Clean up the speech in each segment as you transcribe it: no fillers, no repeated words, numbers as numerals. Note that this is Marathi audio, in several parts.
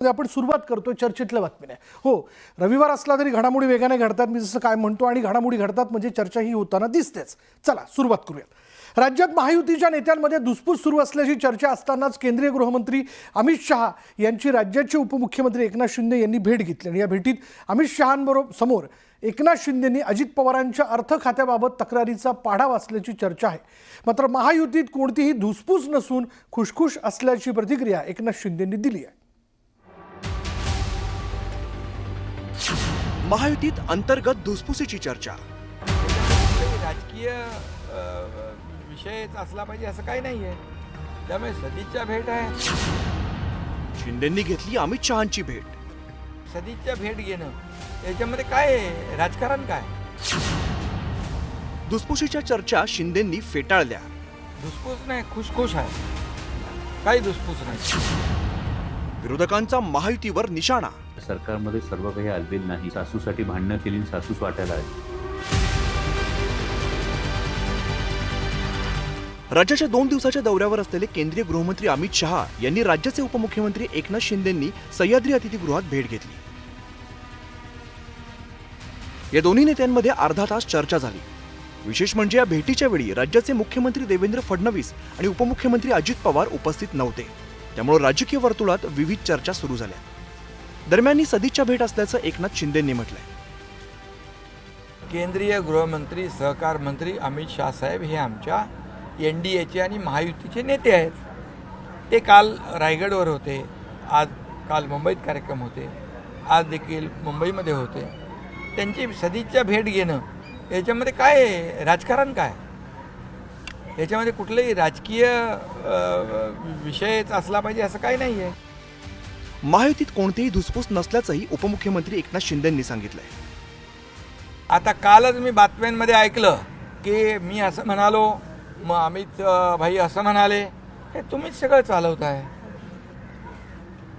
आपण सुरुवात करतोय चर्चेतल्या बातमीने। हो, रविवार असला तरी घडामोडी वेगाने घडतात, मी जसं काय म्हणतो, आणि घडामोडी घडतात म्हणजे चर्चा ही होताना दिसतेच। चला सुरुवात करूयात। राज्यात महायुतीच्या नेत्यांमध्ये धुसफूस सुरू असल्याची चर्चा असतानाच केंद्रीय गृहमंत्री अमित शहा यांची राज्याचे उपमुख्यमंत्री एकनाथ शिंदे यांनी भेट घेतली आणि या भेटीत अमित शहांबरोबर समोर एकनाथ शिंदेंनी अजित पवारांच्या अर्थ खात्याबाबत तक्रारीचा पाढा वाचल्याची चर्चा आहे। मात्र महायुतीत कोणतीही धुसफूस नसून खुशखुश असल्याची प्रतिक्रिया एकनाथ शिंदेंनी दिली आहे। महायुतीत अंतर्गत धुसफुसीची चर्चा। राजकीय विषय असला पाहिजे असं काही नाहीये, त्यामुळे सदिच्छा भेट आहे। शिंदेंनी घेतली अमित शहांची भेट। सदिच्छा भेट घेणं याच्यामध्ये काय आहे? राजकारण काय? धुसफुसीच्या चर्चा शिंदेंनी फेटाळल्या। धुसफूस नाही, खुशखुश आहे, काही धुसफूस नाही। विरोधकांचा महायुतीवर निशाणा। सरकारमध्ये सर्व काही आलबेल नाही, सासूसाठी भांडणं केली, सासूस वाटायला आली। राज्याच्या 2 दिवसाच्या दौऱ्यावर असलेले केंद्रीय गृहमंत्री अमित शहा यांनी राज्याचे उपमुख्यमंत्री एकनाथ शिंदेंनी सह्याद्री अतिथीगृहात भेट घेतली। या दोन्ही नेत्यांमध्ये अर्धा तास चर्चा झाली। विशेष म्हणजे या भेटीच्या वेळी राज्याचे मुख्यमंत्री देवेंद्र फडणवीस आणि उपमुख्यमंत्री अजित पवार उपस्थित नव्हते, त्यामुळे राजकीय वर्तुळात विविध चर्चा सुरू झाल्या। दरम्यान ही सदिच्छा भेट असल्याचं एकनाथ शिंदेंनी म्हटलंय। केंद्रीय गृहमंत्री सहकार मंत्री अमित शहा साहेब हे आमच्या NDAचे आणि महायुतीचे नेते आहेत। ते काल रायगडवर होते, काल मुंबईत कार्यक्रम होते, आज देखील मुंबईमध्ये होते। त्यांची सदिच्छा भेट घेणं याच्यामध्ये काय आहे? राजकारण काय? याच्यामध्ये कुठलाही राजकीय विषय असला पाहिजे असं काही नाहीये। महायुतीत कोणतीही धुसफूस नसल्याचंही उपमुख्यमंत्री एकनाथ शिंदेंनी सांगितलंय। आता कालच मी बातम्यांमध्ये ऐकलं की मी असं म्हणालो, मग अमित भाई असं म्हणाले, हे तुम्हीच सगळं चालवताय।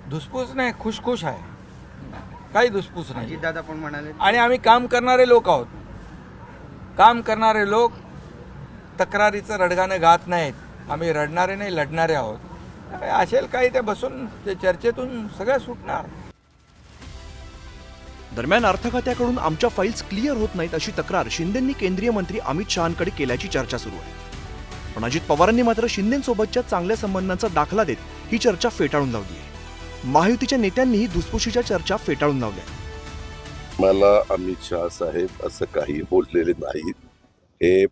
धुसफूस नाही, खुशखुश आहे, काही धुसफूस नाही। दादा पण म्हणाले, आणि आम्ही काम करणारे लोक आहोत। काम करणारे लोक तक्रारीचं रडगाणं गात नाहीत, आम्ही रडणारे नाही, लढणारे आहोत। असेल काही ते बसून ते चर्चेतून सगळं सुटणार। दरम्यान अर्थ खात्याकडून आमच्या फाईल्स क्लिअर होत नाहीत अशी तक्रार शिंदेंनी केंद्रीय मंत्री अमित शहांकडे केल्याची चर्चा सुरू आहे। पण अजित पवारांनी मात्र शिंदेंसोबतच्या चांगल्या संबंधांचा दाखला देत ही चर्चा फेटाळून लावली आहे। महायुतीच्या नेत्यांनीही धुसफुशीच्या चर्चा फेटाळून लावल्या। मला अमित शहा साहेब असं काही बोललेले नाहीत। हे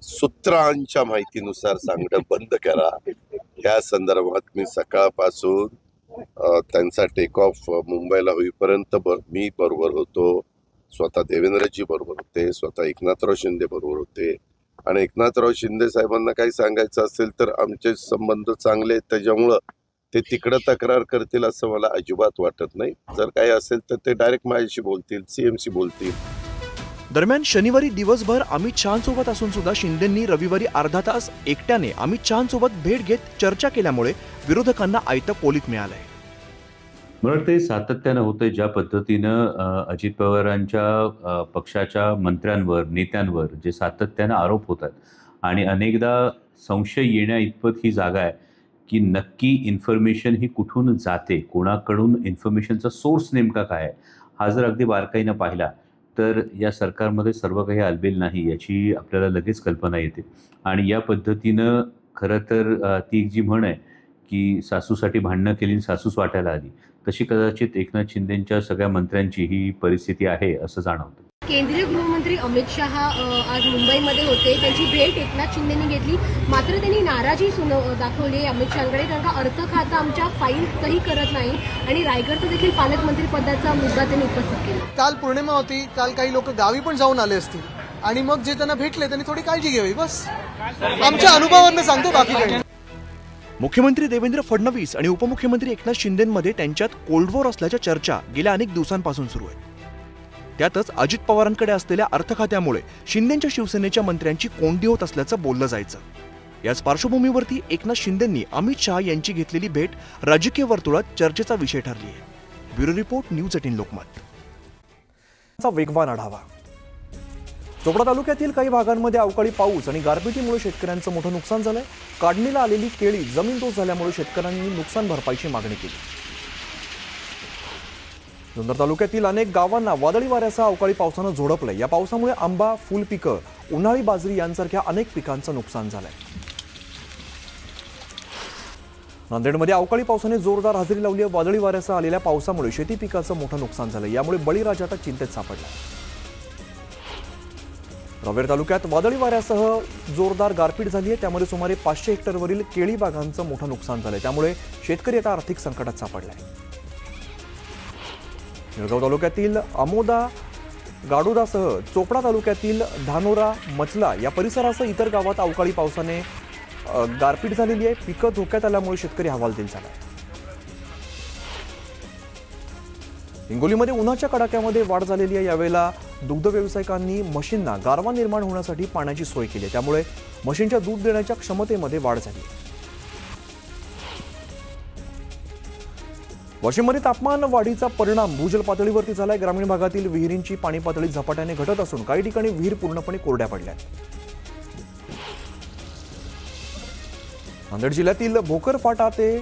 सूत्रांच्या माहितीनुसार सांगणं बंद करा। या संदर्भात मी सकाळपासून त्यांचा टेक ऑफ मुंबईला होईपर्यंत मी बरोबर होतो, स्वतः देवेंद्रजी बरोबर होते, स्वतः एकनाथराव शिंदे बरोबर होते। आणि एकनाथराव शिंदे साहेबांना काही सांगायचं असेल तर आमचे संबंध चांगले आहेत, त्याच्यामुळं ते तिकडं तक्रार करतील असं मला अजिबात वाटत नाही। जर काही असेल तर ते डायरेक्ट माझ्याशी बोलतील, CMशी बोलतील। दरम्यान शनिवारी दिवसभर अमित शहांसोबत असून सुद्धा शिंदेंनी रविवारी अर्धा तास एकट्याने अमित शहांसोबत भेट घेत चर्चा केल्यामुळे विरोधकांना आयतं कोलीत मिळालंय। मला वाटतं सातत्यानं होतंय, ज्या पद्धतीनं अजित पवारांच्या पक्षाच्या मंत्र्यांवर, नेत्यांवर जे सातत्यानं आरोप होतात आणि अनेकदा संशय येण्या इतपत ही जागा आहे की नक्की इन्फॉर्मेशन ही कुठून जाते, कोणाकडून इन्फॉर्मेशनचा सोर्स नेमका काय आहे, हा जर अगदी बारकाईनं पाहिला तर या सरकारमध्ये सर्व काही आलबेल नाही याची आपल्याला लगेच कल्पना येते। आणि या पद्धतीनं खरं तर ती जी म्हण आहे की सासूसाठी भांडणं केली, सासूस वाटायला आली, तशी कदाचित एकनाथ शिंदेंच्या सगळ्या मंत्र्यांची ही परिस्थिती आहे असं जाणवतं। केंद्रीय गृहमंत्री अमित शहा आज मुंबईमध्ये होते, त्यांची भेट एकनाथ शिंदेंनी घेतली, मात्र त्यांनी नाराजी दाखवली अमित शहांकडे, कारण का अर्थ खातं आमच्या फाईल सही करत नाही आणि रायगडचं देखील पालकमंत्री पदाचा मुद्दा त्यांनी उपस्थित केला। काल पौर्णिमा होती, काल काही लोक गावी पण जाऊन आले असतील आणि मग जे त्यांना भेटले त्यांनी थोडी काळजी घ्यावी, बस आमच्या अनुभवावरून सांगतो, बाकी काही। मुख्यमंत्री देवेंद्र फडणवीस आणि उपमुख्यमंत्री एकनाथ शिंदेंमध्ये त्यांच्यात कोल्ड वॉर असल्याच्या चर्चा गेल्या अनेक दिवसांपासून सुरू आहेत। त्यातच अजित पवारांकडे असलेल्या अर्थ खात्यामुळे शिंदेंच्या शिवसेनेच्या मंत्र्यांची कोंडी होत असल्याचं बोललं जायचं। याच पार्श्वभूमीवरती एकनाथ शिंदेंनी अमित शहा यांची घेतलेली भेट राजकीय वर्तुळात चर्चेचा विषय ठरली आहे। Bureau report, news 18 Lokmat. वेगवान आढावा। चोपडा तालुक्यातील काही भागांमध्ये अवकाळी पाऊस आणि गारपिटीमुळे शेतकऱ्यांचं मोठं नुकसान झालंय. काढणीला आलेली केळी जमीनदोस्त झाल्यामुळे शेतकऱ्यांनी नुकसान भरपाईची मागणी केली. जुन्नर तालुक्यातील अनेक गावांना वादळी वाऱ्यासह अवकाळी पावसानं झोडपलंय. या पावसामुळे आंबा, फुल पिकं, उन्हाळी बाजरी यांसारख्या अनेक पिकांचं नुकसान झालंय. नांदेडमध्ये अवकाळी पावसाने जोरदार हजेरी लावली आहे. वादळी वाऱ्यासह आलेल्या पावसामुळे शेती पिकाचं मोठं नुकसान झालं. यामुळे बळीराजा आता चिंतेत सापडला. रावेर तालुक्यात वादळी वाऱ्यासह जोरदार गारपीट झाली आहे. त्यामुळे सुमारे 500 हेक्टरवरील केळी बागांचं मोठं नुकसान झालंय. त्यामुळे शेतकरी आता आर्थिक संकटात सापडलाय. निळगाव तालुक्यातील आमोदा, गाडोदासह चोपडा तालुक्यातील धानोरा, मचला या परिसरासह इतर गावात अवकाळी पावसाने गारपीट झालेली आहे. पिकं धोक्यात आल्यामुळे शेतकरी हवालदिल झाला. हिंगोलीमध्ये उन्हाच्या कडाक्यामध्ये वाढ झालेली आहे. यावेळेला दुग्ध व्यावसायिकांनी म्हशींना गारवा निर्माण होण्यासाठी पाण्याची सोय केली आहे. त्यामुळे म्हशींच्या दूध देण्याच्या क्षमतेमध्ये वाढ झाली. वाशिममध्ये तापमान वाढीचा परिणाम भूजल पातळीवरती झालाय. ग्रामीण भागातील विहिरींची पाणी पातळी झपाट्याने घटत असून काही ठिकाणी विहीर पूर्णपणे कोरड्या पडल्या. नांदेड जिल्ह्यातील भोकर फाटा ते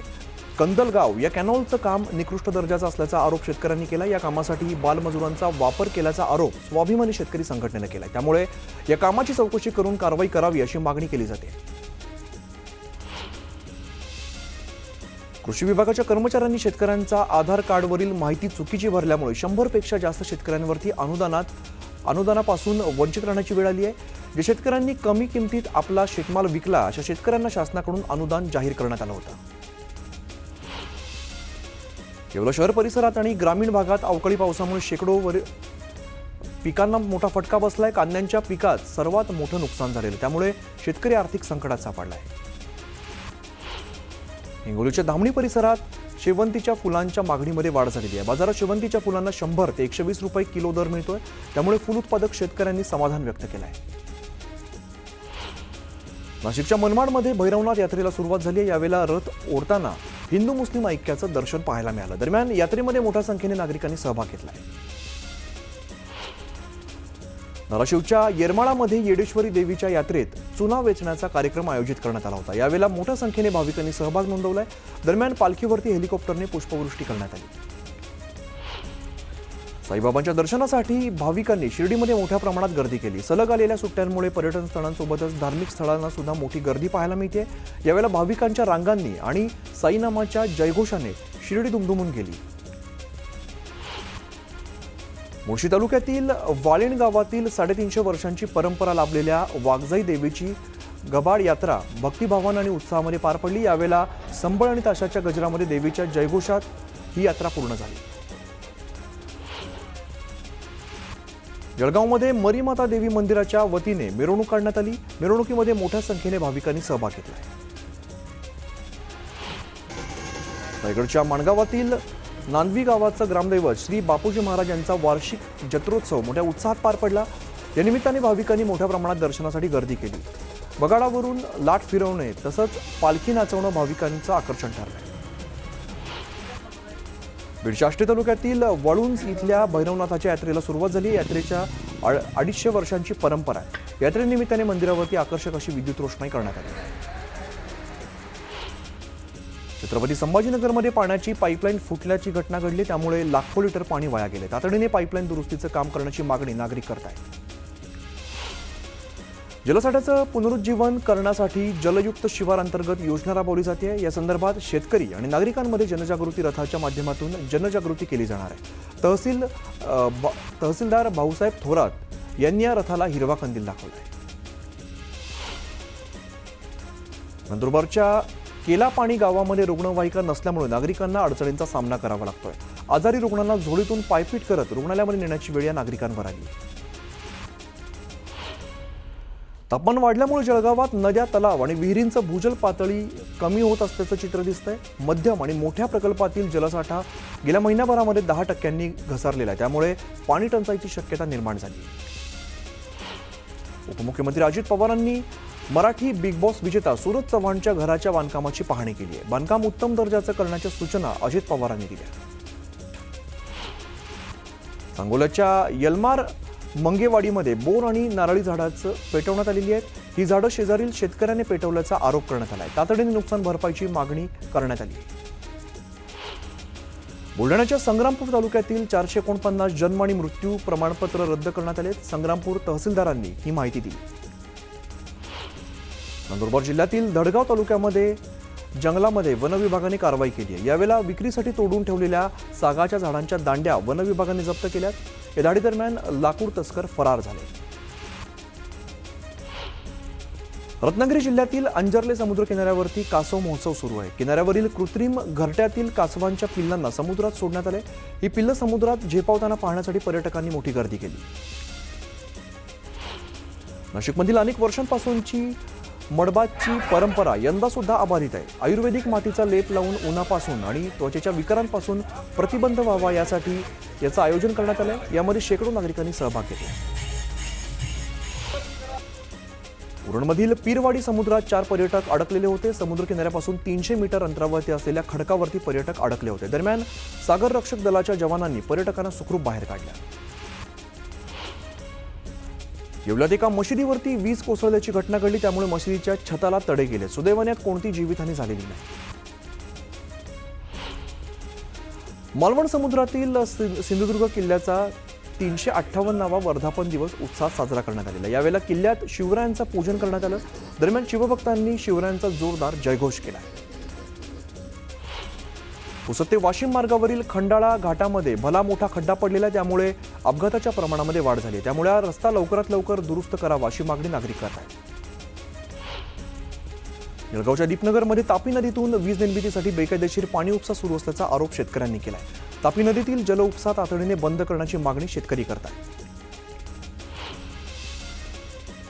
कंदलगाव या कॅनॉलचं काम निकृष्ट दर्जाचं असल्याचा आरोप शेतकऱ्यांनी केला. या कामासाठी बालमजुरांचा वापर केल्याचा आरोप स्वाभिमानी शेतकरी संघटनेनं केला. त्यामुळे या कामाची चौकशी करून कारवाई करावी अशी मागणी केली जाते. कृषी विभागाच्या कर्मचाऱ्यांनी शेतकऱ्यांचा आधार कार्डवरील माहिती चुकीची भरल्यामुळे 100 पेक्षा जास्त शेतकऱ्यांवरती अनुदानापासून वंचित राहण्याची वेळ आली आहे. जे शेतकऱ्यांनी कमी किमतीत आपला शेतमाल विकला अशा शेतकऱ्यांना शासनाकडून अनुदान जाहीर करण्यात आलं होतं. केवळ शहर परिसरात आणि ग्रामीण भागात अवकाळी पावसामुळे शेकडो पिकांना मोठा फटका बसलाय. कांद्यांच्या पिकात सर्वात मोठं नुकसान झालेलं. त्यामुळे शेतकरी आर्थिक संकटात सापडलाय. हिंगोलीच्या धामणी परिसरात शेवंतीच्या फुलांच्या मागणीमध्ये वाढ झालेली आहे. बाजारात शेवंतीच्या फुलांना 100 ते 120 रुपये किलो दर मिळतोय. त्यामुळे फुल उत्पादक शेतकऱ्यांनी समाधान व्यक्त केलं आहे. नाशिकच्या मनमाडमध्ये भैरवनाथ यात्रेला सुरुवात झाली आहे. यावेळेला रथ ओढताना हिंदू मुस्लिम ऐक्याचं दर्शन पाहायला मिळालं. दरम्यान यात्रेमध्ये मोठ्या संख्येने नागरिकांनी सहभाग घेतला आहे. धाराशिवच्या येरमाळामध्ये येडेश्वरी देवीच्या यात्रेत चुना वेचण्याचा कार्यक्रम आयोजित करण्यात आला होता. यावेळेला मोठ्या संख्येने भाविकांनी सहभाग नोंदवलाय. दरम्यान पालखीवरती हेलिकॉप्टरने पुष्पवृष्टी करण्यात आली. साईबाबांच्या दर्शनासाठी भाविकांनी शिर्डीमध्ये मोठ्या प्रमाणात गर्दी केली. सलग आलेल्या सुट्ट्यांमुळे पर्यटन स्थळांसोबतच धार्मिक स्थळांना सुद्धा मोठी गर्दी पाहायला मिळते. यावेळेला भाविकांच्या रांगांनी आणि साईनामाच्या जयघोषाने शिर्डी दुमदुमून गेली. मुळशी तालुक्यातील वाळीण गावातील 350 वर्षांची परंपरा लाभलेल्या वाघजाई देवीची गबाड यात्रा भक्तिभावानं आणि उत्साहामध्ये पार पडली. यावेळेला संबळ आणि ताशाच्या गजरामध्ये देवीच्या जयघोषात ही यात्रा पूर्ण झाली. जळगावमध्ये मरीमाता देवी मंदिराच्या वतीने मिरवणूक काढण्यात आली. मिरवणुकीमध्ये मोठ्या संख्येने भाविकांनी सहभाग घेतला. रायगडच्या माणगावातील नांदवी गावाचं ग्रामदैवत श्री बापूजी महाराज यांचा वार्षिक जत्रोत्सव मोठ्या उत्साहात पार पडला. या निमित्ताने भाविकांनी मोठ्या प्रमाणात दर्शनासाठी गर्दी केली. बगाडावरून लाट फिरवणे तसंच पालखी नाचवणं भाविकांचं आकर्षण ठरलंय. बीडच्या आष्टे तालुक्यातील वळुंज इथल्या भैरवनाथाच्या यात्रेला सुरुवात झाली. यात्रेच्या 250 वर्षांची परंपरा आहे. यात्रेनिमित्ताने मंदिरावरती आकर्षक अशी विद्युत रोषणाई करण्यात आली. छत्रपती संभाजीनगरमध्ये पाण्याची पाईपलाईन फुटल्याची घटना घडली. त्यामुळे लाखो लिटर पाणी वाया गेले. तातडीने पाईपलाईन दुरुस्तीचं काम करण्याची मागणी नागरिक करत आहेत. जलसाठ्याचं पुनरुज्जीवन करण्यासाठी जलयुक्त शिवार अंतर्गत योजना राबवली जाते. या संदर्भात शेतकरी आणि नागरिकांमध्ये जनजागृती रथाच्या माध्यमातून जनजागृती केली जाणार आहे. तहसीलदार भाऊसाहेब थोरात यांनी या रथाला हिरवा कंदील दाखवला आहे. नंदुरबारच्या केलापाणी गावामध्ये रुग्णवाहिका नसल्यामुळे नागरिकांना अडचणींचा सामना करावा लागतोय. आजारी रुग्णांना झोळीतून पायपीट करत रुग्णालयामध्ये नेण्याची वेळ या नागरिकांवर आली. तापमान वाढल्यामुळे जळगावात नद्या, तलाव आणि विहिरींचं भूजल पातळी कमी होत असल्याचं चित्र दिसतंय. मध्यम आणि मोठ्या प्रकल्पातील जलसाठा गेल्या महिन्याभरामध्ये 10% घसरलेला आहे. त्यामुळे पाणी टंचाईची शक्यता निर्माण झाली. उपमुख्यमंत्री अजित पवारांनी मराठी बिग बॉस विजेता सूरज चव्हाणच्या घराच्या बांधकामाची पाहणी केली आहे. बांधकाम उत्तम दर्जाचं करण्याच्या सूचना अजित पवारांनी दिल्या. सांगोल्याच्या यलमार मंगेवाडीमध्ये बोर आणि नारळी झाडाचं पेटवण्यात आलेली आहेत. ही झाडं शेजारील शेतकऱ्याने पेटवल्याचा आरोप करण्यात आला आहे. तातडीने नुकसान भरपाईची मागणी करण्यात आली आहे. बुलढाण्याच्या संग्रामपूर तालुक्यातील 449 जन्म आणि मृत्यू प्रमाणपत्र रद्द करण्यात आले. संग्रामपूर तहसीलदारांनी ही माहिती दिली. नंदुरबार जिल्ह्यातील धडगाव तालुक्यामध्ये जंगलामध्ये वन विभागाने कारवाई केली आहे. यावेळेला विक्रीसाठी तोडून ठेवलेल्या सागाच्या झाडांच्या दांड्या वन विभागाने जप्त केल्यात. या दाढीदरम्यान लाकूड तस्कर फरार झाले. रत्नागिरी जिल्ह्यातील अंजर्ले समुद्र किनाऱ्यावरती कासव महोत्सव सुरू आहे. किनाऱ्यावरील कृत्रिम घरट्यातील कासवांच्या पिल्लांना समुद्रात सोडण्यात आले. ही पिल्लं समुद्रात झेपावताना पाहण्यासाठी पर्यटकांनी मोठी गर्दी केली. नाशिकमधील अनेक वर्षांपासूनची मडबाची परंपरा यंदा सुद्धा अबाधित आहे. आयुर्वेदिक मातीचा लेप लावून उन्हापासून आणि त्वचेच्या विकारांपासून प्रतिबंध व्हावा यासाठी याचं आयोजन करण्यात आलंय. यामध्ये शेकडो नागरिकांनी सहभाग घेतला. उरणमधील पीरवाडी समुद्रात 4 पर्यटक अडकलेले होते. समुद्र किनाऱ्यापासून 300 मीटर अंतरावरती असलेल्या खडकावरती पर्यटक अडकले होते. दरम्यान सागर रक्षक दलाच्या जवानांनी पर्यटकांना सुखरूप बाहेर काढलं. येवल्यात एका मशिदीवरती वीज कोसळल्याची घटना घडली. त्यामुळे मशिदीच्या छताला तडे गेले. सुदैवाने यात कोणती जीवितहानी झालेली नाही. मालवण समुद्रातील सिंधुदुर्ग किल्ल्याचा 358वा वर्धापन दिवस उत्साहात साजरा करण्यात आलेला. यावेळेला किल्ल्यात शिवरायांचं पूजन करण्यात आलं. दरम्यान शिवभक्तांनी शिवरायांचा जोरदार जयघोष केला. पुसद ते वाशिम मार्गावरील खंडाळा घाटामध्ये भला मोठा खड्डा पडलेला. त्यामुळे अपघाताच्या प्रमाणामध्ये वाढ झाली. त्यामुळे हा रस्ता लवकरात लवकर दुरुस्त करावा अशी मागणी नागरिक करत आहेत. जळगावच्या दीपनगरमध्ये तापी नदीतून वीज निर्मितीसाठी बेकायदेशीर पाणी उपसा सुरू असल्याचा आरोप शेतकऱ्यांनी केलाय. तापी नदीतील जल उपसा तातडीने बंद करण्याची मागणी शेतकरी करतात.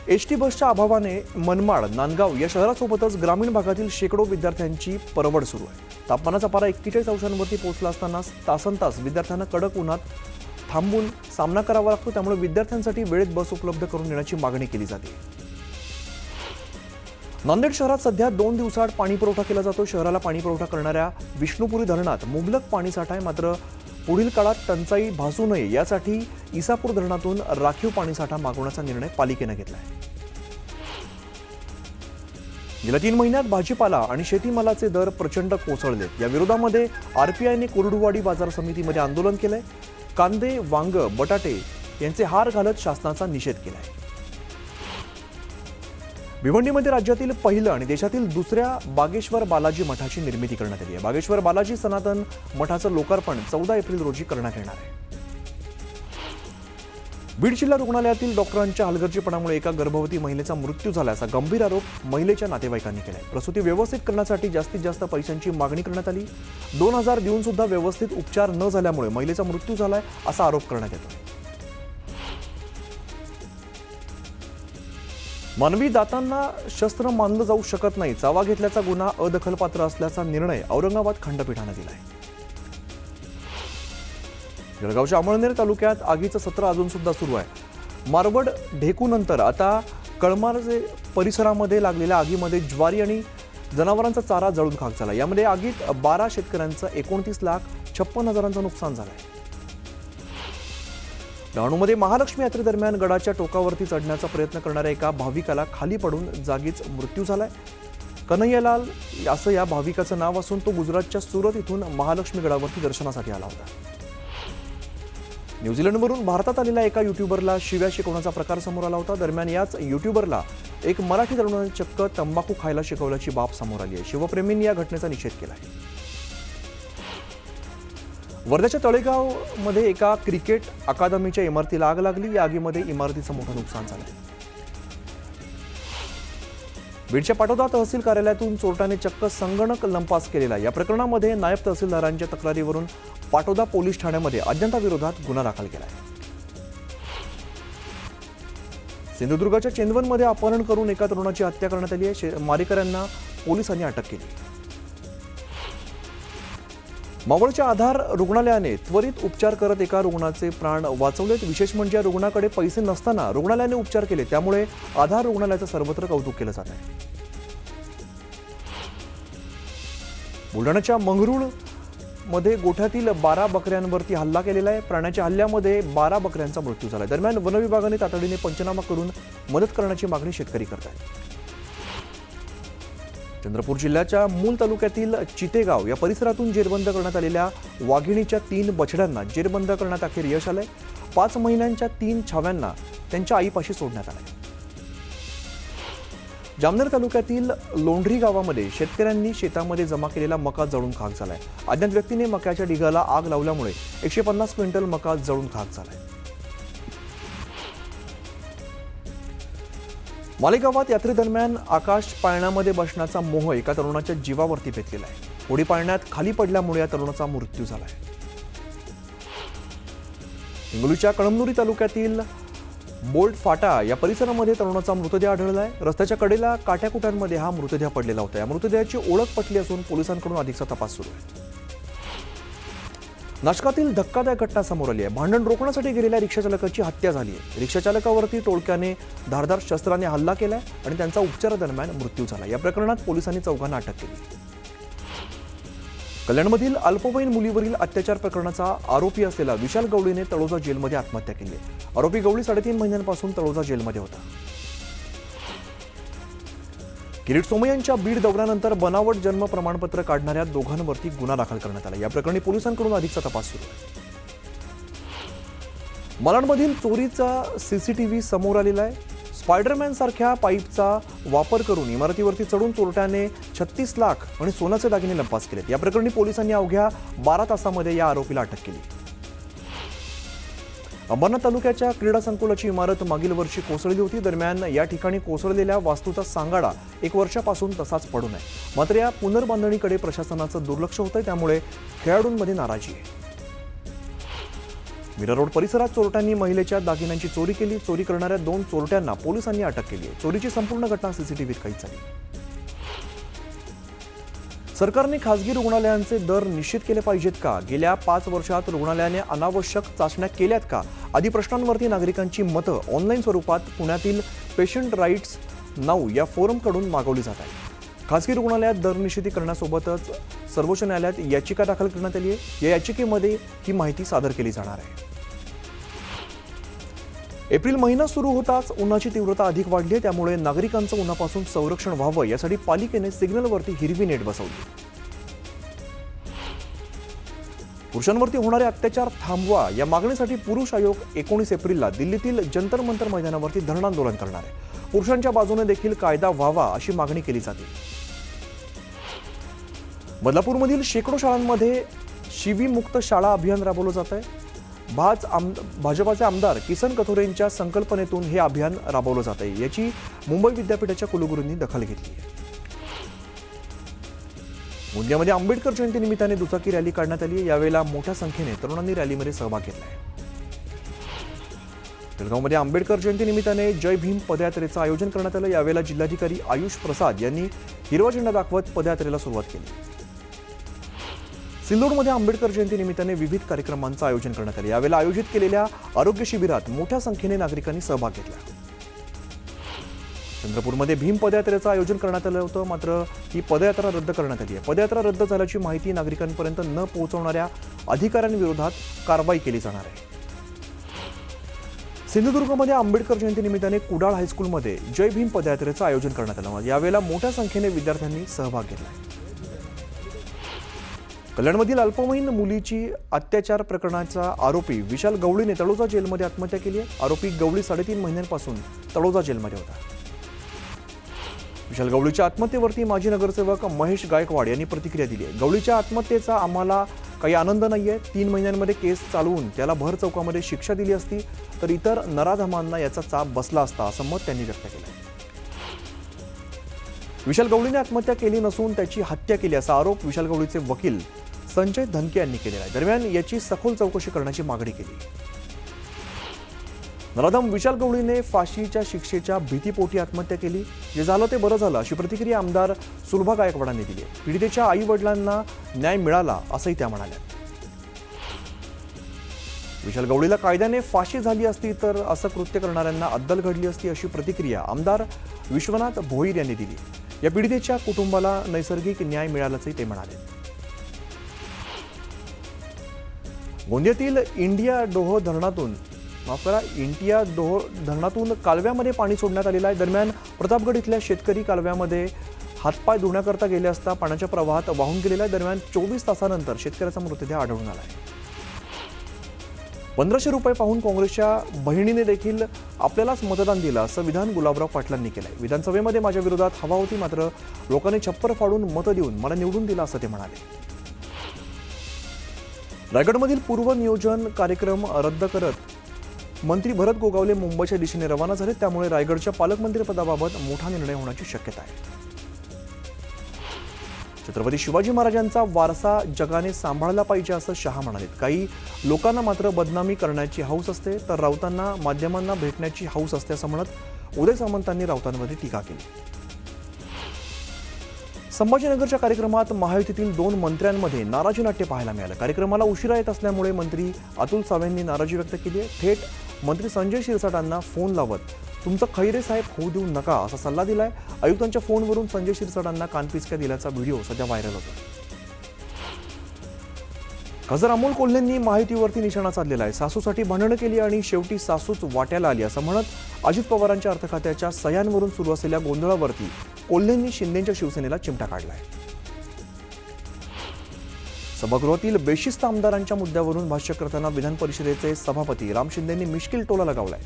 एसटी बसच्या अभावाने मनमाड, नांदगाव या शहरासोबतच ग्रामीण भागातील शेकडो विद्यार्थ्यांची परवड सुरू आहे. तापमानाचा पारा 41 अंशांवरती पोहोचला असताना तासनतास विद्यार्थ्यांना कडक उन्हात थांबून सामना करावा लागतो. त्यामुळे विद्यार्थ्यांसाठी वेळेत बस उपलब्ध करून देण्याची मागणी केली जाते. नांदेड शहरात सध्या 2 दिवसाआड पाणी पुरवठा केला जातो. शहराला पाणी पुरवठा करणाऱ्या विष्णुपुरी धरणात मुबलक पाणीसाठा आहे. मात्र पुढील काळात टंचाई भासू नये यासाठी इसापूर धरणातून राखीव पाणीसाठा मागवण्याचा निर्णय पालिकेनं घेतला आहे. गेल्या 3 महिन्यात भाजीपाला आणि शेतीमालाचे दर प्रचंड कोसळलेत. या विरोधामध्ये आरपीआयने कोरडूवाडी बाजार समितीमध्ये आंदोलन केलंय. कांदे, वांग, बटाटे यांचे हार घालत शासनाचा निषेध केलाय. भिवंडीमध्ये राज्यातील पहिलं आणि देशातील दुसऱ्या बागेश्वर बालाजी मठाची निर्मिती करण्यात आली आहे. बागेश्वर बालाजी सनातन मठाचं लोकार्पण 14 एप्रिल रोजी करण्यात येणार आहे. बीड जिल्हा रुग्णालयातील डॉक्टरांच्या हलगर्जीपणामुळे एका गर्भवती महिलेचा मृत्यू झाल्याचा गंभीर आरोप महिलेच्या नातेवाईकांनी केलाय. प्रसूती व्यवस्थित करण्यासाठी जास्तीत जास्त पैशांची मागणी करण्यात आली. 2000 देऊन सुद्धा व्यवस्थित उपचार न झाल्यामुळे महिलेचा मृत्यू झालाय असा आरोप करण्यात येतो. मानवी दातांना शस्त्र मानलं जाऊ शकत नाही. चावा घेतल्याचा गुन्हा अदखलपात्र असल्याचा निर्णय औरंगाबाद खंडपीठाने दिलाय. जळगावच्या अमळनेर तालुक्यात आगीचं सत्र अजून सुद्धा सुरू आहे. मारवड ढेकूनंतर आता कळमारचे परिसरामध्ये लागलेल्या आगीमध्ये ज्वारी आणि जनावरांचा चारा जळून खाक झाला. यामध्ये आगीत 12 शेतकऱ्यांचं 29,56,000चं नुकसान झालंय. डहाणूमध्ये महालक्ष्मी यात्रेदरम्यान गडाच्या टोकावरती चढण्याचा प्रयत्न करणाऱ्या एका भाविकाला खाली पडून जागीच मृत्यू झालाय. कन्हैयालाल असं या भाविकाचं नाव असून तो गुजरातच्या सुरत इथून महालक्ष्मी गडावरती दर्शनासाठी आला होता. न्यूझीलंडवरून भारतात आलेल्या एका युट्यूबरला शिव्या शिकवण्याचा प्रकार समोर आला होता. दरम्यान याच युट्यूबरला एक मराठी तरुणाने चक्क तंबाखू खायला शिकवल्याची बाब समोर आली आहे. शिवप्रेमींनी या घटनेचा निषेध केला आहे. वर्ध्याच्या तळेगावमध्ये एका क्रिकेट अकादमीच्या इमारतीला आग लागली. या आगीमध्ये इमारतीचं मोठं नुकसान झालं. बीडच्या पाटोदा तहसील कार्यालयातून चोरट्याने चक्क संगणक लंपास केलेला. या प्रकरणामध्ये नायब तहसीलदारांच्या तक्रारीवरून पाटोदा पोलीस ठाण्यामध्ये अज्ञाताविरोधात गुन्हा दाखल केला आहे. सिंधुदुर्गाच्या चेंदवनमध्ये अपहरण करून एका तरुणाची हत्या करण्यात आली आहे. मारेकऱ्यांना पोलिसांनी अटक केली. मावळच्या आधार रुग्णालयाने त्वरित उपचार करत एका रुग्णाचे प्राण वाचवलेत. विशेष म्हणजे रुग्णाकडे पैसे नसताना रुग्णालयाने उपचार केले. त्यामुळे आधार रुग्णालयाचं सर्वत्र कौतुक केलं जात आहे. बुलढाण्याच्या मंगरुळ मध्ये गोठ्यातील 12 बकऱ्यांवरती हल्ला केलेला आहे. प्राण्याच्या हल्ल्यामध्ये 12 बकऱ्यांचा मृत्यू झाला. दरम्यान वन विभागाने तातडीने पंचनामा करून मदत करण्याची मागणी शेतकरी करत आहेत. चंद्रपूर जिल्ह्याच्या मूल तालुक्यातील चितेगाव या परिसरातून जेरबंद करण्यात आलेल्या वाघिणीच्या 3 बछड्यांना जेरबंद करण्यात अखेर यश आलंय. 5 महिन्यांच्या 3 छाव्यांना त्यांच्या आईपाशी सोडण्यात आलंय. जामनेर तालुक्यातील लोंढरी गावामध्ये शेतकऱ्यांनी शेतामध्ये जमा केलेला मका जळून खाक झालाय. अज्ञात व्यक्तीने मक्याच्या ढिगाला आग लावल्यामुळे 150 क्विंटल मका जळून खाक झालाय. मालेगावात यात्रेदरम्यान आकाश पाळण्यामध्ये बसण्याचा मोह एका तरुणाच्या जीवावरती बेतलेला आहे. होडी पाळण्यात खाली पडल्यामुळे या तरुणाचा मृत्यू झालाय. हिंगोलीच्या कळमनुरी तालुक्यातील बोल्ट फाटा या परिसरामध्ये तरुणाचा मृतदेह आढळलाय. रस्त्याच्या कडेला काट्याकुट्यांमध्ये हा मृतदेह पडलेला होता. या मृतदेहाची ओळख पटली असून पोलिसांकडून अधिकचा तपास सुरू आहे. नाशकातील धक्कादायक घटना समोर आली आहे. भांडण रोखण्यासाठी गेलेल्या रिक्षाचालकाची हत्या झाली आहे. रिक्षाचालकावरती टोळक्याने धारदार शस्त्राने हल्ला केलाय आणि त्यांचा उपचारादरम्यान मृत्यू झाला. या प्रकरणात पोलिसांनी 4 अटक केली. कल्याणमधील अल्पवयीन मुलीवरील अत्याचार प्रकरणाचा आरोपी असलेला विशाल गवळीने तळोजा जेलमध्ये आत्महत्या केली आहे. आरोपी गवळी 3.5 महिन्यांपासून तळोजा जेलमध्ये होता. किरीट सोमय्यांच्या बीड दौऱ्यानंतर बनावट जन्म प्रमाणपत्र काढणाऱ्या दोघांवरती गुन्हा दाखल करण्यात आला. या प्रकरणी पोलिसांकडून अधिकचा तपास सुरू आहे. मालाडमधील चोरीचा सीसीटीव्ही समोर आलेला आहे. स्पायडरमॅन सारख्या पाईपचा वापर करून इमारतीवरती चढून चोरट्याने 36 लाख आणि सोन्याचे दागिने लंपास केलेत. या प्रकरणी पोलिसांनी अवघ्या 12 तासामध्ये या आरोपीला अटक केली. अंबरनाथ तालुक्याच्या क्रीडा संकुलाची इमारत मागील वर्षी कोसळली होती. दरम्यान या ठिकाणी कोसळलेल्या वास्तूचा सांगाडा 1 वर्षापासून तसाच पडून आहे. मात्र या पुनर्बांधणीकडे प्रशासनाचं दुर्लक्ष होतंय, त्यामुळे खेळाडूंमध्ये नाराजी आहे. मीरा रोड परिसरात चोरट्यांनी महिलेच्या दागिन्यांची चोरी केली. चोरी करणाऱ्या 2 चोरट्यांना पोलिसांनी अटक केली आहे. चोरीची संपूर्ण घटना सीसीटीव्हीत कैद झाली. सरकारने खासगी रुग्णालयांचे दर निश्चित केले पाहिजेत का? गेल्या 5 वर्षात रुग्णालयाने अनावश्यक चाचण्या केल्यात का? आदी प्रश्नांवरती नागरिकांची मतं ऑनलाईन स्वरूपात पुण्यातील पेशंट राईट्स नाऊ या फोरमकडून मागवली जात आहे. खासगी रुग्णालयात दर निश्चिती करण्यासोबतच सर्वोच्च न्यायालयात याचिका दाखल करण्यात आली आहे. या याचिकेमध्ये ही माहिती सादर केली जाणार आहे. एप्रिल महिना सुरू होताच उन्हाची तीव्रता अधिक वाढली आहे. त्यामुळे नागरिकांचं उन्हापासून संरक्षण व्हावं यासाठी पालिकेने सिग्नलवरती हिरवी नेट बसवली. पुरुषांवरती होणारे अत्याचार थांबवा या मागणीसाठी पुरुष आयोग 19 एप्रिलला दिल्लीतील जंतर मंतर मैदानावरती धरण आंदोलन करणार आहे. पुरुषांच्या बाजूने देखील कायदा व्हावा अशी मागणी केली जाते. बदलापूरमधील शेकडो शाळांमध्ये शिवी मुक्त शाळा अभियान राबवलं जात आहे. भाजपाचे आमदार किसन कथोरेंच्या संकल्पनेतून हे अभियान राबवलं जात आहे. याची मुंबई विद्यापीठाच्या कुलगुरूंनी दखल घेतली आहे. गोंदियामध्ये आंबेडकर जयंती निमित्ताने दुचाकी रॅली काढण्यात आली. यावेळेला मोठ्या संख्येने तरुणांनी रॅलीमध्ये सहभाग घेतला आहे. बेळगावमध्ये आंबेडकर जयंती निमित्ताने जय भीम पदयात्रेचं आयोजन करण्यात आलं. यावेळेला जिल्हाधिकारी आयुष प्रसाद यांनी हिरवा झेंडा दाखवत पदयात्रेला सुरुवात केली. सिल्लोडमध्ये आंबेडकर जयंती निमित्ताने विविध कार्यक्रमांचं आयोजन करण्यात आलं. यावेळेला आयोजित केलेल्या आरोग्य शिबिरात मोठ्या संख्येने नागरिकांनी सहभाग घेतला. चंद्रपूरमध्ये भीम पदयात्रेचं आयोजन करण्यात आलं होतं, मात्र ही पदयात्रा रद्द करण्यात आली आहे. पदयात्रा रद्द झाल्याची माहिती नागरिकांपर्यंत न पोहोचवणाऱ्या अधिकाऱ्यांविरोधात कारवाई केली जाणार आहे. सिंधुदुर्गमध्ये आंबेडकर जयंती निमित्ताने कुडाळ हायस्कूलमध्ये जय भीम पदयात्रेचं आयोजन करण्यात आलं. यावेळेला मोठ्या संख्येने विद्यार्थ्यांनी सहभाग घेतला. कल्याणमधील अल्पवयीन मुलीची अत्याचार प्रकरणाचा आरोपी विशाल गवळीने तळोजा जेलमध्ये आत्महत्या केली आहे. आरोपी गवळी 3.5 महिन्यांपासून तळोजा जेलमध्ये होता. विशाल गवळीच्या आत्महत्येवरती माजी नगरसेवक महेश गायकवाड यांनी प्रतिक्रिया दिली आहे. गवळीच्या आत्महत्येचा आम्हाला काही आनंद नाहीये. 3 महिन्यांमध्ये केस चालवून त्याला भर चौकामध्ये शिक्षा दिली असती तर इतर नराधमांना याचा चाप बसला असता, असं मत त्यांनी व्यक्त केलं. विशाल गवळीने आत्महत्या केली नसून त्याची हत्या केली असा आरोप विशाल गवळीचे वकील संजय धनके यांनी केलेला आहे. दरम्यान याची सखोल चौकशी करण्याची मागणी केली. नराधम विशाल गवळीने फाशीच्या शिक्षेच्या भीतीपोटी आत्महत्या केली. जे झालं ते बरं झालं अशी प्रतिक्रिया आमदार सुलभा गायकवाडांनी दिली. पीडितेच्या आई वडिलांना न्याय मिळाला असंही त्या म्हणाल्या. विशाल गवळीला कायद्याने फाशी झाली असती तर असं कृत्य करणाऱ्यांना अद्दल घडली असती अशी प्रतिक्रिया आमदार विश्वनाथ भोईर यांनी दिली. या पीडितेच्या कुटुंबाला नैसर्गिक न्याय मिळाल्याचंही ते म्हणाले. गोंदियातील इंडिया डोह धरणातून कालव्यामध्ये पाणी सोडण्यात आलेलं आहे. दरम्यान प्रतापगड इथल्या शेतकरी कालव्यामध्ये हातपाय धुण्याकरता गेले असता पाण्याच्या प्रवाहात वाहून गेलेला आहे. दरम्यान 24 तासानंतर शेतकऱ्याचा मृतदेह आढळून आला आहे. 1500 रुपये पाहून काँग्रेसच्या बहिणीने देखील आपल्यालाच मतदान दिलं असं विधान गुलाबराव पाटलांनी केलंय. विधानसभेमध्ये माझ्या विरोधात हवा होती, मात्र लोकांनी छप्पर फाडून मतं देऊन मला निवडून दिलं असं ते म्हणाले. रायगडमधील पूर्व नियोजन कार्यक्रम रद्द करत मंत्री भरत गोगावले मुंबईच्या दिशेने रवाना झाले. त्यामुळे रायगडच्या पालकमंत्रीपदाबाबत मोठा निर्णय होण्याची शक्यता आहे. छत्रपती शिवाजी महाराजांचा वारसा जगाने सांभाळला पाहिजे असं शहा म्हणाले. काही लोकांना मात्र बदनामी करण्याची हौस असते, तर राऊतांना माध्यमांना भेटण्याची हौस असते असं म्हणत उदय सामंतांनी राऊतांवरती टीका केली. संभाजीनगरच्या कार्यक्रमात महायुतीतील 2 मंत्र्यांमध्ये नाराजी नाट्य पाहायला मिळालं. कार्यक्रमाला उशिरा येत असल्यामुळे मंत्री अतुल सावेंनी नाराजी व्यक्त केली आहे. थेट मंत्री संजय शिरसाटांना फोन लावत तुमचं खैरे साहेब होऊ देऊ नका असा सल्ला दिलाय. आयुक्तांच्या फोनवरून संजय शिरसाटांना कानपिचक्या दिल्याचा व्हिडिओ सध्या व्हायरल होतो. खासदार अमोल कोल्हेंनी महायुतीवरती निशाणा साधलेला आहे. सासूसाठी भांडणं केली आणि शेवटी सासूच वाट्याला आली असं म्हणत अजित पवारांच्या अर्थखात्याच्या सह्यांवरून सुरू असलेल्या गोंधळावरती कोल्हेंनी शिंदेच्या शिवसेनेला चिमटा काढलाय. सभागृहातील बेशिस्त आमदारांच्या मुद्द्यावरून भाष्य करताना विधान परिषदेचे सभापती राम शिंदेंनी मिश्किल टोला लगावलाय.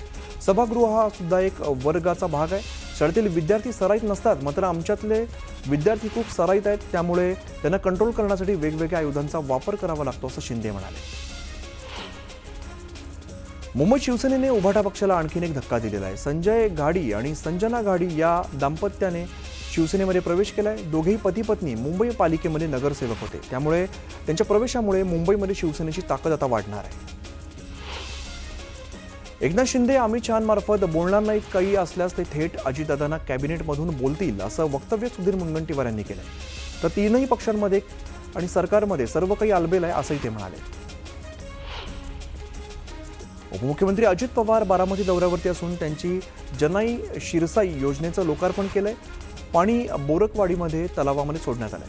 सभागृह हा सुद्धा एक वर्गाचा भाग आहे. शाळेतील विद्यार्थी सराईत नसतात, मात्र आमच्यातले विद्यार्थी खूप सराईत आहेत. त्यामुळे त्यांना कंट्रोल करण्यासाठी वेगवेगळ्या आयुधांचा वापर करावा लागतो असं शिंदे म्हणाले. मुंबईत शिवसेनेने उभाटा पक्षाला आणखीन एक धक्का दिलेला आहे. संजय घाडी आणि संजना घाडी या दाम्पत्याने शिवसेनेमध्ये प्रवेश केलाय. दोघेही पती पत्नी मुंबई पालिकेमध्ये नगरसेवक होते. त्यामुळे त्यांच्या प्रवेशामुळे मुंबईमध्ये शिवसेनेची ताकद आता वाढणार आहे. एकनाथ शिंदे अमित शहांमार्फत बोलणार नाहीत, काही असल्यास ते थेट अजितदादांना कॅबिनेटमधून बोलतील असं वक्तव्य सुधीर मुनगंटीवार यांनी केलंय. तर 3ही पक्षांमध्ये आणि सरकारमध्ये सर्व काही आलबेल आहे असंही ते म्हणाले. उपमुख्यमंत्री अजित पवार बारामती दौऱ्यावरती असून त्यांची जनाई शिरसाई योजनेचं लोकार्पण केलंय. पाणी बोरकवाडीमध्ये तलावामध्ये सोडण्यात आलंय.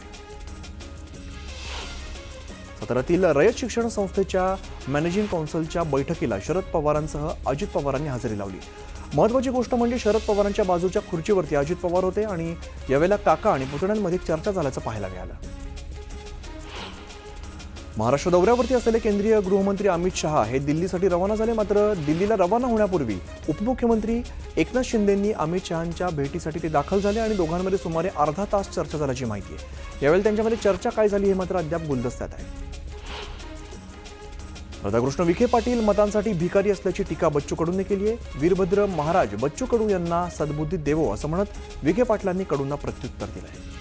साताऱ्यातील रयत शिक्षण संस्थेच्या मॅनेजिंग काउन्सिलच्या बैठकीला शरद पवारांसह अजित पवारांनी हजेरी लावली. महत्त्वाची गोष्ट म्हणजे शरद पवारांच्या बाजूच्या खुर्चीवरती अजित पवार होते आणि यावेळेला काका आणि पुतण्यांमध्ये चर्चा झाल्याचं पाहायला मिळालं. महाराष्ट्र दौऱ्यावरती असलेले केंद्रीय गृहमंत्री अमित शहा हे दिल्लीसाठी रवाना झाले. मात्र दिल्लीला रवाना होण्यापूर्वी उपमुख्यमंत्री एकनाथ शिंदेंनी अमित शहांच्या भेटीसाठी ते दाखल झाले आणि दोघांमध्ये सुमारे अर्धा तास चर्चा झाल्याची माहिती आहे. यावेळी त्यांच्यामध्ये चर्चा काय झाली हे मात्र अद्याप गुलदस्त्यात आहे. राधाकृष्ण विखे पाटील मतांसाठी भिकारी असल्याची टीका बच्चू कडूंनी केली आहे. वीरभद्र महाराज बच्चू कडू यांना सद्बुद्धी देवो असं म्हणत विखे पाटलांनी कडूंना प्रत्युत्तर दिलं आहे.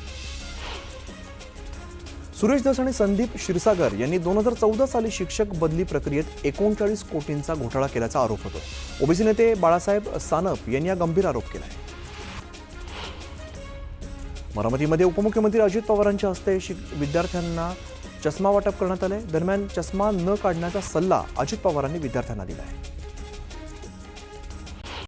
सुरेश धस आणि संदीप क्षीरसागर यांनी 2014 साली शिक्षक बदली प्रक्रियेत 39 कोटींचा घोटाळा केल्याचा आरोप होतो. ओबीसी नेते बाळासाहेब सानप यांनी हा गंभीर आरोप केला आहे. बारामतीमध्ये उपमुख्यमंत्री अजित पवारांच्या हस्ते विद्यार्थ्यांना चष्मा वाटप करण्यात आले. दरम्यान चष्मा न काढण्याचा सल्ला अजित पवारांनी विद्यार्थ्यांना दिला आहे.